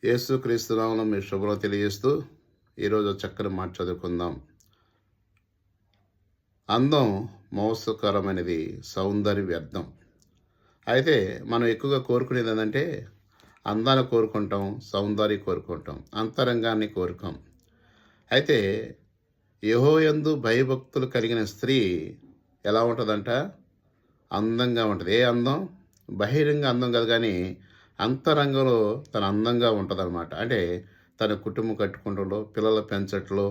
యేసుక్రీస్తు నామములో మీ శుభ్రం తెలియజేస్తూ ఈరోజు చక్కని మాట చదువుకుందాం. అందం మోసకరమైనది, సౌందర్యం వ్యర్థం. అయితే మనం ఎక్కువగా కోరుకునేది ఏంటంటే అందాన్ని కోరుకుంటాం, సౌందర్యం కోరుకుంటాం, అంతరంగాన్ని కోరుకోం. అయితే యెహోవాయందు భయభక్తులు కలిగిన స్త్రీ ఎలా ఉంటుందంట? అందంగా ఉంటుంది. ఏ అందం? బహిరంగ అందం కాదు కానీ అంతరంగంలో తన అందంగా ఉంటుందన్నమాట. అంటే తన కుటుంబం కట్టుకుంటంలో, పిల్లలు పెంచట్లో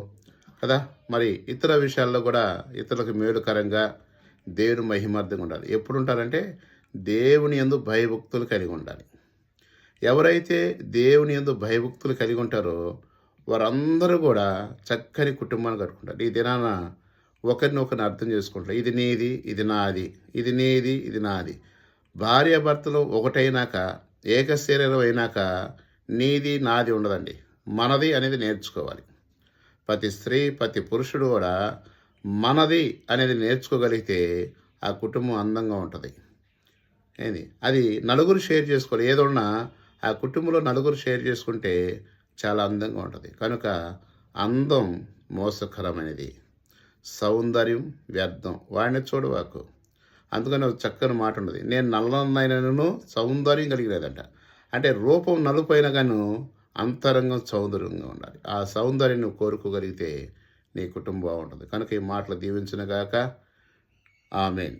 కదా, మరి ఇతర విషయాల్లో కూడా ఇతరులకు మేలుకరంగా దేవుని మహిమార్థంగా ఉండాలి. ఎప్పుడు ఉంటారంటే దేవుని యందు భయభక్తులు కలిగి ఉండాలి. ఎవరైతే దేవుని యందు భయభక్తులు కలిగి ఉంటారో వారందరూ కూడా చక్కని కుటుంబాన్ని కట్టుకుంటారు. ఈ దినాన ఒకరిని అర్థం చేసుకుంటారు. ఇది నీది, ఇది నాది, ఇది నీది, ఇది నాది. భార్యాభర్తలు ఒకటైనాక, ఏక శరీరం అయినాక నీది నాది ఉండదండి. మనది అనేది నేర్చుకోవాలి. ప్రతి స్త్రీ, ప్రతి పురుషుడు కూడా మనది అనేది నేర్చుకోగలిగితే ఆ కుటుంబం అందంగా ఉంటుంది. అది నలుగురు షేర్ చేసుకోవాలి. ఏదన్నా ఆ కుటుంబంలో నలుగురు షేర్ చేసుకుంటే చాలా అందంగా ఉంటుంది. కనుక అందం మోసకరమైనది, సౌందర్యం వ్యర్థం. వాడిని చూడవాకు. అందుకని ఒక చక్కని మాట ఉన్నది, నేను నల్లనైనను సౌందర్యం కలిగినదంట. అంటే రూపం నలుపైన గాను అంతరంగం సౌందర్యంగా ఉండాలి. ఆ సౌందర్యం నువ్వు కోరుకోగలిగితే నీ కుటుంబం బాగుంటుంది. కనుక ఈ మాటలు దీవించునుగాక. ఆమేన్.